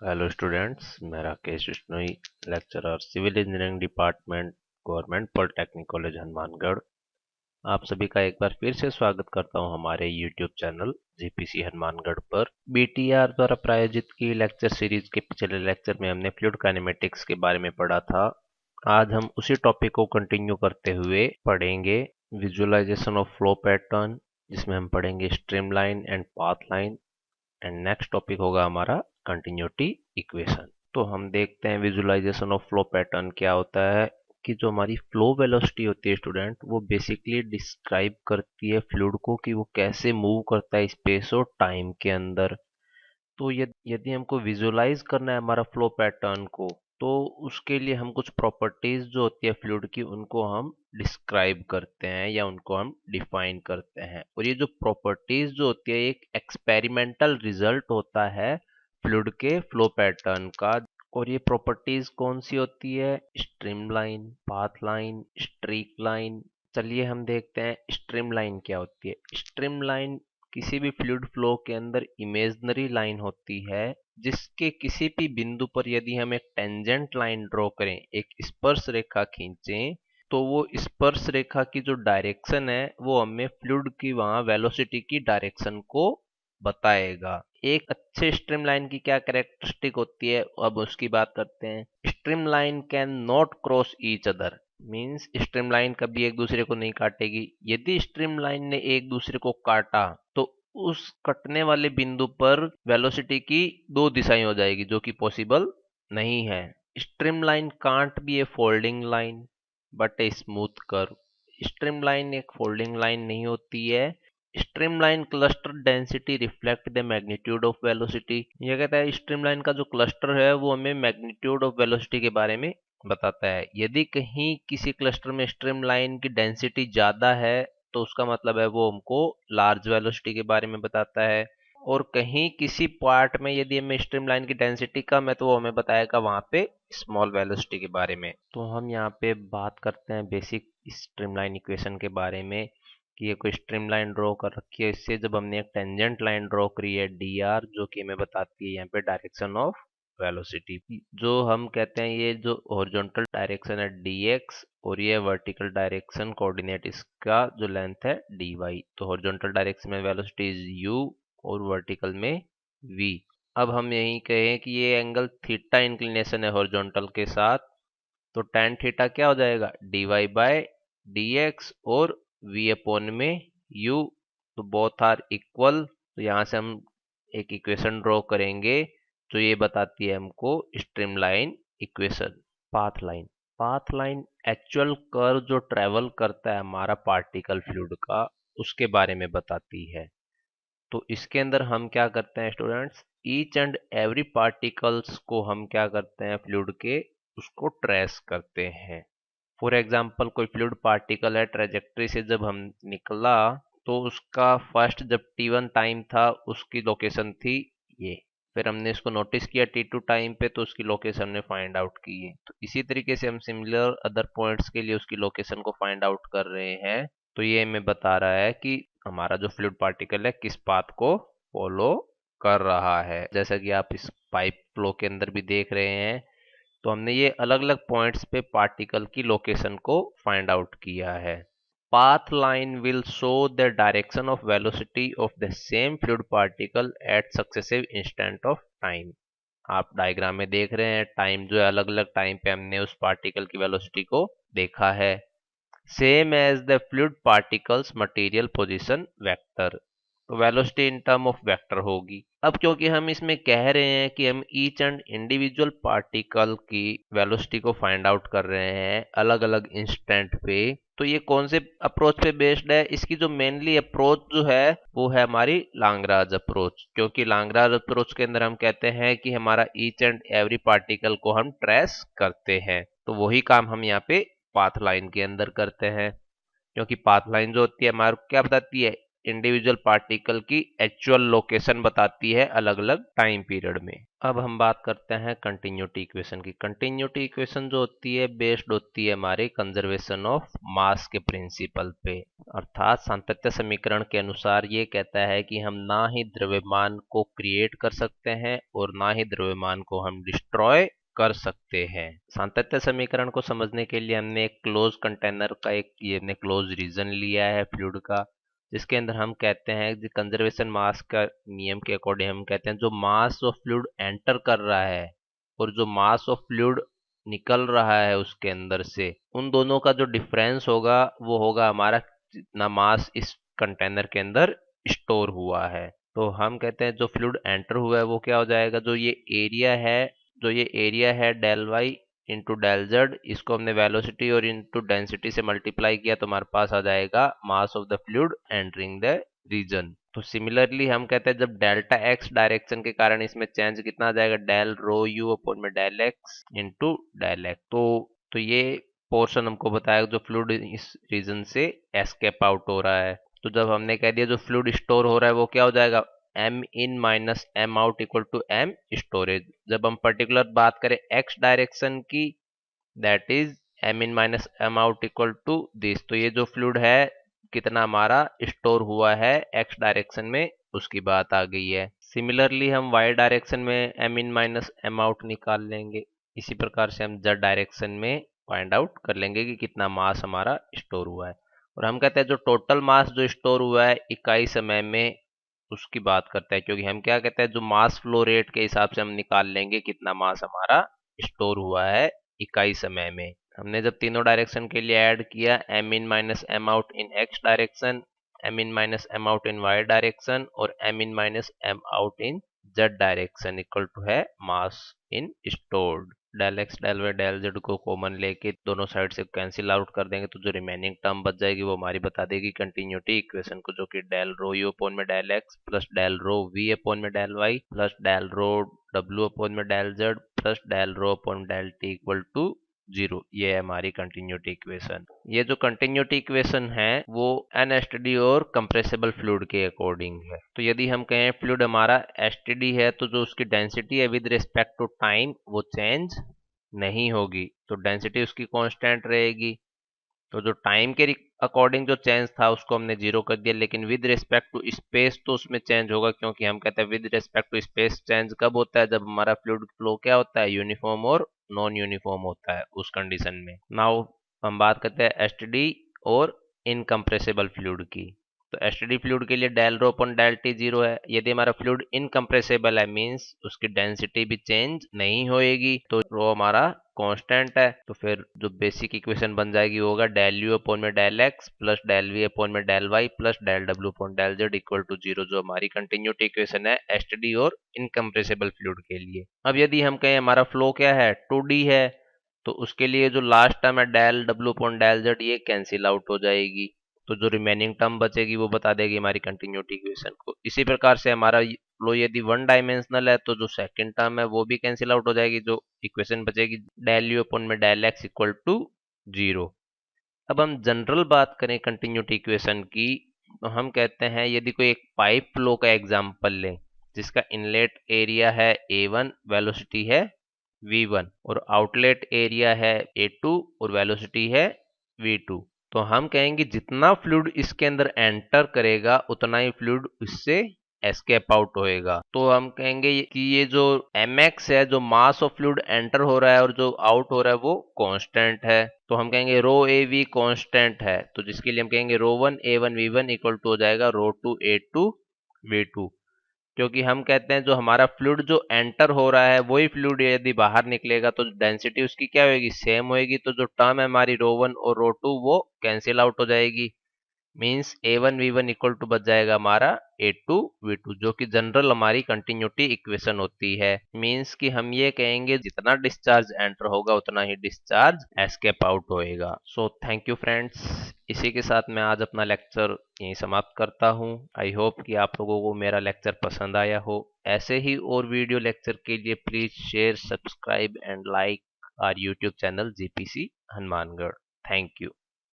Hello students, मैं Rakesh Bishnoi, lecturer civil engineering department, government polytechnic college Hanumangarh. आप सभी का एक बार फिर से स्वागत करता हूं हमारे यूट्यूब चैनल जीपीसी हनुमानगढ़ पर। बीटीआर द्वारा प्रायोजित की लेक्चर सीरीज के पिछले लेक्चर में हमने फ्लूइड काइनेमेटिक्स के बारे में पढ़ा था। आज हम उसी टॉपिक को कंटिन्यू करते हुए पढ़ेंगे विजुअलाइजेशन ऑफ फ्लो पैटर्न, जिसमें हम पढ़ेंगे streamline and path line, and next topic होगा हमारा कंटिन्यूटी इक्वेशन। तो हम देखते हैं विजुअलाइजेशन ऑफ फ्लो पैटर्न क्या होता है। कि जो हमारी फ्लो वेलोसिटी होती है स्टूडेंट, वो बेसिकली डिस्क्राइब करती है फ्लूइड को कि वो कैसे मूव करता है स्पेस और टाइम के अंदर। तो यदि हमको विजुअलाइज करना है हमारा फ्लो पैटर्न को, तो उसके लिए हम कुछ प्रॉपर्टीज जो होती है फ्लूइड की, उनको हम डिस्क्राइब करते हैं या उनको हम डिफाइन करते हैं। और ये जो प्रॉपर्टीज जो होती है एक एक्सपेरिमेंटल रिजल्ट होता है फ्लूइड के फ्लो पैटर्न का। और ये प्रॉपर्टीज कौन सी होती है? Streamline, path line, streak line. चलिए हम देखते हैं स्ट्रीमलाइन क्या होती है। स्ट्रीमलाइन किसी भी फ्लूइड फ्लो के अंदर इमेजिनरी लाइन होती है, जिसके किसी भी बिंदु पर यदि हम एक टेंजेंट लाइन ड्रॉ करें, एक स्पर्श रेखा खींचें, तो वो स्पर्श रेखा की जो डायरेक्शन है वो हमें फ्लूइड की वहां वेलोसिटी की डायरेक्शन को बताएगा। एक अच्छे स्ट्रीमलाइन की क्या कैरेक्टरिस्टिक होती है, अब उसकी बात करते हैं। Streamline can not cross each other, means streamline कभी एक दूसरे को नहीं काटेगी। यदि स्ट्रीमलाइन ने एक दूसरे को काटा, तो उस कटने वाले बिंदु पर वेलोसिटी की दो दिशाएं हो जाएगी, जो कि पॉसिबल नहीं है। Streamline can't be A folding line but a smooth curve. Streamline एक फोल्डिंग लाइन नहीं होती है। Streamline cluster density reflect the magnitude of velocity. यह कहता है स्ट्रीमलाइन का जो क्लस्टर है वो हमें मैग्नीट्यूड ऑफ वेलोसिटी के बारे में बताता है। यदि कहीं किसी क्लस्टर में स्ट्रीमलाइन की डेंसिटी ज्यादा है, तो उसका मतलब है वो हमको लार्ज वेलोसिटी के बारे में बताता है। और कहीं किसी पार्ट में यदि हमें स्ट्रीमलाइन की डेंसिटी कम है, तो वो हमें बताएगा वहां पे स्मॉल वेलोसिटी के बारे में। तो हम यहाँ पे बात करते हैं बेसिक स्ट्रीमलाइन इक्वेशन के बारे में। कि ये कोई स्ट्रीमलाइन ड्रॉ कर रखी है, इससे जब हमने एक टेंजेंट लाइन ड्रॉ करी है डी आर, जो कि हमें बताती है यहाँ पे डायरेक्शन ऑफ वेलोसिटी। जो हम कहते हैं ये जो हॉरिजॉन्टल डायरेक्शन है डी एक्स, और ये वर्टिकल डायरेक्शन कोऑर्डिनेट इसका जो लेंथ है डी वाई। तो हॉरिजॉन्टल डायरेक्शन में वेलोसिटी इज यू और वर्टिकल में v। अब हम यही कहें कि ये एंगल थीटा इंक्लिनेशन है हॉरिजॉन्टल के साथ, तो tan थीटा क्या हो जाएगा? dy बाय dx और v अपॉन में u। तो बोथ आर इक्वल। तो यहाँ से हम एक इक्वेशन ड्रॉ करेंगे जो ये बताती है हमको streamline equation. Path line, path line actual curve जो ट्रेवल करता है हमारा पार्टिकल फ्लूइड का, उसके बारे में बताती है। तो इसके अंदर हम क्या करते हैं students, each and every particles को हम क्या करते हैं फ्लूइड के, उसको ट्रेस करते हैं। फॉर एग्जाम्पल कोई फ्लूइड पार्टिकल है, ट्रेजेक्ट्री से जब हम निकला, तो उसका फर्स्ट जब t1 टाइम था उसकी लोकेशन थी ये। फिर हमने इसको नोटिस किया t2 टाइम पे, तो उसकी लोकेशन हमने फाइंड आउट की है। तो इसी तरीके से हम सिमिलर अदर पॉइंट्स के लिए उसकी लोकेशन को फाइंड आउट कर रहे हैं। तो ये हमें बता रहा है कि हमारा जो फ्लूइड पार्टिकल है किस पाथ को फॉलो कर रहा है। जैसा कि आप इस पाइप फ्लो के अंदर भी देख रहे हैं, तो हमने ये अलग अलग पॉइंट्स पे पार्टिकल की लोकेशन को फाइंड आउट किया है। Path line will show the direction of velocity of the same fluid particle at successive instant of time. आप डायग्राम में देख रहे हैं टाइम जो है, अलग अलग टाइम पे हमने उस पार्टिकल की वेलोसिटी को देखा है। Same as the fluid particles material position vector. तो velocity in term of vector होगी। अब क्योंकि हम इसमें कह रहे हैं कि हम ईच एंड इंडिविजुअल पार्टिकल की वेलोसिटी को फाइंड आउट कर रहे हैं अलग अलग इंस्टेंट पे, तो ये कौन से अप्रोच पे बेस्ड है? इसकी जो मेनली अप्रोच जो है वो है हमारी लाग्रांज अप्रोच। क्योंकि लाग्रांज अप्रोच के अंदर हम कहते हैं कि हमारा ईच एंड एवरी पार्टिकल को हम ट्रेस करते हैं, तो वही काम हम यहाँ पे पाथ लाइन के अंदर करते हैं। क्योंकि पाथ लाइन जो होती है हमारे क्या बताती है, इंडिविजुअल पार्टिकल की एक्चुअल लोकेशन बताती है अलग अलग टाइम पीरियड में। अब हम बात करते हैं कंटिन्यूटी इक्वेशन की। कंटिन्यूटी इक्वेशन जो होती है बेस्ड होती है हमारे कंजर्वेशन ऑफ मास के प्रिंसिपल पे। अर्थात सातत्य समीकरण के अनुसार ये कहता है कि हम ना ही द्रव्यमान को क्रिएट कर सकते हैं और ना ही द्रव्यमान को हम डिस्ट्रॉय कर सकते हैं। सातत्य समीकरण को समझने के लिए हमने एक क्लोज कंटेनर का ये हमने क्लोज रीजन लिया है फ्लूइड का, जिसके अंदर हम कहते हैं कि कंजर्वेशन मास का नियम के अकॉर्डिंग हम कहते हैं जो मास ऑफ फ्लूइड एंटर कर रहा है और जो मास ऑफ फ्लूइड निकल रहा है उसके अंदर से, उन दोनों का जो डिफरेंस होगा वो होगा हमारा जितना मास इस कंटेनर के अंदर स्टोर हुआ है। तो हम कहते हैं जो फ्लूइड एंटर हुआ है वो क्या हो जाएगा, जो ये एरिया है del Y into del Z, इसको हमने वेलोसिटी और इंटू डेंसिटी से मल्टीप्लाई किया तो हमारे पास आ जाएगा mass of the fluid entering the region. तो सिमिलरली हम कहते हैं जब डेल्टा एक्स डायरेक्शन के कारण इसमें चेंज कितना आ जाएगा, डेल रो यू अपॉन में del X into del X. तो ये पोर्शन हमको बताया जो फ्लूइड इस रीजन से एस्केप आउट हो रहा है। तो जब हमने कह दिया जो फ्लूइड स्टोर हो रहा है वो क्या हो जाएगा, M in minus M out equal to M storage. जब हम पर्टिकुलर बात करें एक्स डायरेक्शन की, that is M in minus M out equal to this. तो ये जो फ्लूइड है कितना हमारा स्टोर हुआ है एक्स डायरेक्शन में, उसकी बात आ गई है। सिमिलरली हम वाई डायरेक्शन में M in minus M out निकाल लेंगे। इसी प्रकार से हम जेड डायरेक्शन में फाइंड आउट कर लेंगे कि कितना मास हमारा स्टोर हुआ है। और हम कहते हैं जो टोटल मास जो स्टोर हुआ है इकाई समय में, उसकी बात करते हैं, क्योंकि हम क्या कहते हैं जो मास फ्लो रेट के हिसाब से हम निकाल लेंगे कितना मास हमारा स्टोर हुआ है इकाई समय में। हमने जब तीनों डायरेक्शन के लिए ऐड किया M in minus M out in X direction, M in minus M out in Y direction और M in minus M out in Z direction equal to है mass in stored. Del X del Y del Z को common लेके दोनों side से cancel out कर देंगे तो जो रिमेनिंग टर्म बच जाएगी वो हमारी बता देगी कंटिन्यूटी इक्वेशन को, जो कि डेल रो यू अपॉन में del X plus del rho V upon में del Y plus del rho W upon में del Z plus del rho upon del T equal to 0। ये है हमारी कंटिन्यूटी इक्वेशन। ये जो कंटिन्यूटी इक्वेशन है वो अनएस्टेडी और कंप्रेसिबल फ्लूइड के अकॉर्डिंग है। तो यदि हम कहें फ्लूइड हमारा एसटीडी है तो जो उसकी डेंसिटी है विद रिस्पेक्ट टू टाइम वो चेंज नहीं होगी, तो डेंसिटी उसकी कांस्टेंट रहेगी। तो जो टाइम के अकॉर्डिंग जो चेंज था उसको हमने 0 कर दिया, लेकिन विद रिस्पेक्ट टू स्पेस तो उसमें चेंज होगा, क्योंकि हम कहते हैं with respect to space change कब होता है, जब हमारा फ्लूइड फ्लो क्या होता है, यूनिफॉर्म और नॉन यूनिफॉर्म होता है उस कंडीशन में। नाउ हम बात करते हैं एसटीडी और इनकम्प्रेसिबल फ्लूइड की। तो एसटीडी फ्लूइड के लिए del rho upon del T 0 है। यदि हमारा फ्लूइड इनकम्प्रेसिबल है मींस उसकी डेंसिटी भी चेंज नहीं होएगी, तो रो हमारा कांस्टेंट है। तो फिर जो बेसिक इक्वेशन बन जाएगी वो होगा डेल यू अपॉन में del X plus del V upon में del Y plus del W upon del Z equal to 0, जो हमारी कंटिन्यूटी इक्वेशन है एसटीडी और इनकम्प्रेसिबल फ्लूइड के लिए। अब यदि हम कहें हमारा फ्लो क्या है 2D है, तो उसके लिए जो लास्ट टर्म है del W upon del Z ये कैंसिल आउट हो जाएगी, तो जो रिमेनिंग टर्म बचेगी वो बता देगी हमारी कंटिन्यूटी इक्वेशन को। इसी प्रकार से हमारा फ्लो यदि वन डायमेंशनल है तो जो सेकंड टर्म है वो भी कैंसिल आउट हो जाएगी, जो इक्वेशन बचेगी डेल यू अपॉन में डेल एक्स इक्वल टू 0। अब हम जनरल बात करें कंटिन्यूटी इक्वेशन की, तो हम कहते हैं यदि कोई एक पाइप फ्लो का एग्जांपल लें जिसका इनलेट एरिया है A1, वेलोसिटी है V1 और आउटलेट एरिया है A2 और वेलोसिटी है V2, तो हम कहेंगे जितना फ्लूइड इसके अंदर एंटर करेगा उतना ही फ्लूइड इससे एस्केप आउट होएगा। तो हम कहेंगे कि ये जो mx है, जो मास ऑफ फ्लूइड एंटर हो रहा है और जो आउट हो रहा है वो कांस्टेंट है, तो हम कहेंगे रो ए वी कांस्टेंट है, तो जिसके लिए हम कहेंगे rho one A one V one equal to हो जाएगा rho two A two V two, क्योंकि हम कहते हैं जो हमारा फ्लूइड जो एंटर हो रहा है वही फ्लूइड यदि बाहर निकलेगा तो डेंसिटी उसकी क्या होगी, सेम होएगी। तो जो टर्म है हमारी रो वन और रो टू वो कैंसिल आउट हो जाएगी, means A1 V1 equal to बच जाएगा हमारा A2 V2, जो कि जनरल हमारी कंटिन्यूटी इक्वेशन होती है। मीन्स कि हम ये कहेंगे जितना डिस्चार्ज एंटर होगा उतना ही डिस्चार्ज एस्केप आउट होएगा। सो थैंक यू फ्रेंड्स, इसी के साथ मैं आज अपना लेक्चर यहीं समाप्त करता हूँ। आई होप कि आप लोगों को मेरा लेक्चर पसंद आया हो। ऐसे ही और वीडियो लेक्चर के लिए please share, subscribe and like our YouTube channel GPC Hanumangarh. Thank you.